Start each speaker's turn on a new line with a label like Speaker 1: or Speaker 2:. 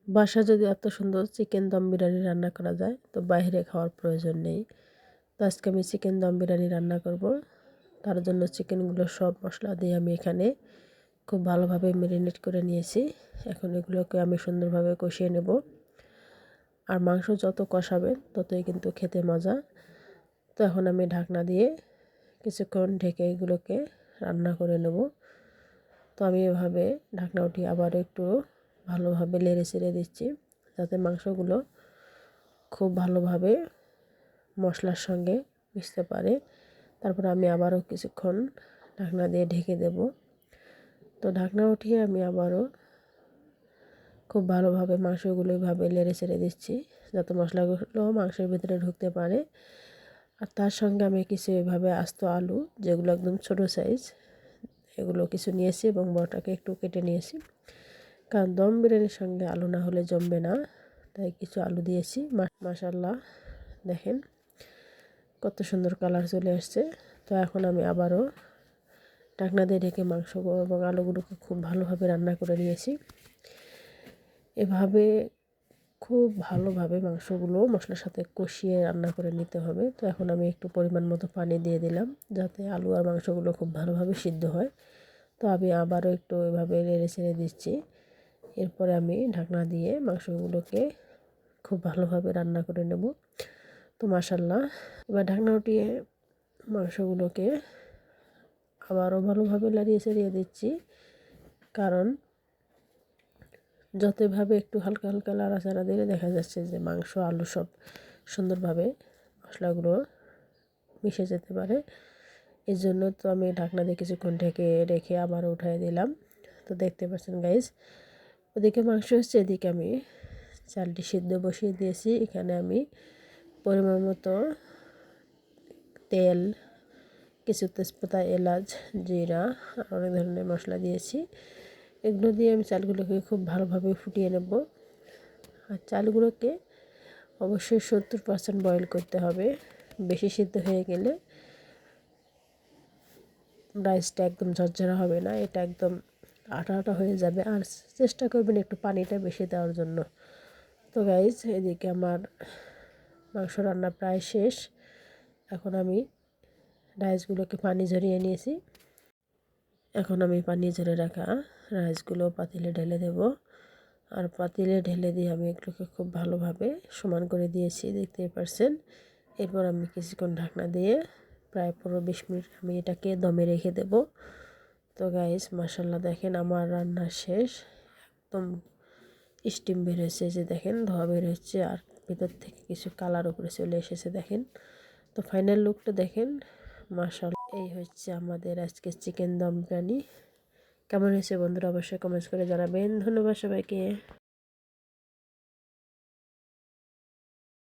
Speaker 1: বাসায় যদি এত সুন্দর চিকেন দম বিরিয়ানি রান্না করা যায় তো বাইরে খাওয়ার প্রয়োজন নেই। তো আজকে আমি চিকেন দম বিরিয়ানি রান্না করব। তার জন্য চিকেনগুলো সব মশলা দিয়ে আমি এখানে খুব ভালোভাবে ম্যারিনেট করে নিয়েছি। এখন এগুলোকে আমি সুন্দরভাবে কষিয়ে নেব। আর মাংস যত কষাবেন ততই কিন্তু খেতে মজা। তো এখন আমি ঢাকনা দিয়ে কিছুক্ষণ ঢেকে এগুলোকে রান্না করে নেব। তো আমি এভাবে ঢাকনা উঠিয়ে আবার একটু ভালোভাবে নেড়ে চেড়ে দিচ্ছি যাতে মাংসগুলো খুব ভালোভাবে মশলার সঙ্গে মিশতে পারে। তারপর আমি আবারও কিছুক্ষণ ঢাকনা দিয়ে ঢেকে দেব। তো ঢাকনা উঠিয়ে আমি আবারও খুব ভালোভাবে মাংসগুলো এভাবে নেড়ে চেড়ে দিচ্ছি যাতে মশলাগুলো মাংসের ভিতরে ঢুকতে পারে। আর তার সঙ্গে আমি কিছু এভাবে আস্ত আলু, যেগুলো একদম ছোটো সাইজ, এগুলো কিছু নিয়েছি এবং বড়টাকে একটু কেটে নিয়েছি, কারণ দম বিরিয়ানির সঙ্গে আলু না হলে জমবে না। তাই কিছু আলু দিয়েছি। মাশাআল্লাহ, দেখেন কত সুন্দর কালার চলে আসছে। তো এখন আমি আবারও ঢাকনা দিয়ে ঢেকে মাংস এবং আলুগুলোকে খুব ভালোভাবে রান্না করে নিয়েছি। এভাবে খুব ভালোভাবে মাংসগুলো মশলার সাথে কষিয়ে রান্না করে নিতে হবে। তো এখন আমি একটু পরিমাণ মতো পানি দিয়ে দিলাম যাতে আলু আর মাংসগুলো খুব ভালোভাবে সিদ্ধ হয়। তো আমি আবারও একটু এভাবে নেড়ে ছেড়ে দিচ্ছি। এরপরে আমি ঢাকনা দিয়ে মাংসগুলোকে খুব ভালোভাবে রান্না করে নেব। তো মাশাআল্লাহ, এবার ঢাকনা উঠিয়ে মাংসগুলোকে আবারও ভালোভাবে নাড়িয়ে চাড়িয়ে দিচ্ছি, কারণ যতভাবে একটু হালকা হালকা নাড়াচাড়া দিলে দেখা যাচ্ছে যে মাংস আলু সব সুন্দরভাবে মশলাগুলো মিশে যেতে পারে। এই জন্য তো আমি ঢাকনা দিয়ে কিছুক্ষণ ঢেকে রেখে আবার উঠাই দিলাম। তো দেখতে পাচ্ছেন গাইস, ওদিকে মাংস হচ্ছে, এদিকে আমি চালটি সিদ্ধ বসিয়ে দিয়েছি। এখানে আমি পরিমাণ মতো তেল, কিছু তেজপাতা, এলাচ, জিরা আর অনেক ধরনের মশলা দিয়েছি। এগুলো দিয়ে আমি চালগুলোকে খুব ভালোভাবে ফুটিয়ে নেব। আর চালগুলোকে অবশ্যই 70% বয়েল করতে হবে। বেশি সিদ্ধ হয়ে গেলে রাইসটা একদম ঝরঝরা হবে না, এটা একদম আটা আটা হয়ে যাবে। আর চেষ্টা করবেন একটু পানিটা বেশি দেওয়ার জন্য। তো গাইজ, এদিকে আমার মাংস রান্না প্রায় শেষ। এখন আমি রাইসগুলোকে পানি ঝরিয়ে নিয়েছি। এখন আমি পানি ঝরে রাখা রাইসগুলো পাতিলে ঢেলে দেব। আর পাতিলে ঢেলে দিয়ে আমি এগুলোকে খুব ভালোভাবে সমান করে দিয়েছি, দেখতেই পারছেন। এরপর আমি কিছুক্ষণ ঢাকনা দিয়ে প্রায় 15-20 মিনিট আমি এটাকে দমে রেখে দেব। তো গাইস, মাশাআল্লাহ, দেখেন আমার রান্না শেষ। একদম স্টিম বের হয়েছে, যে দেখেন ধোয়া বের হচ্ছে আর ভিতর থেকে কিছু কালার উপরে চলে এসেছে, দেখেন। তো ফাইনাল লুকটা দেখেন, মাশাআল্লাহ। এই হচ্ছে আমাদের আজকে চিকেন দম বিরিয়ানি। কেমন হয়েছে বন্ধুরা অবশ্যই কমেন্টস করে জানাবেন। ধন্যবাদ সবাইকে।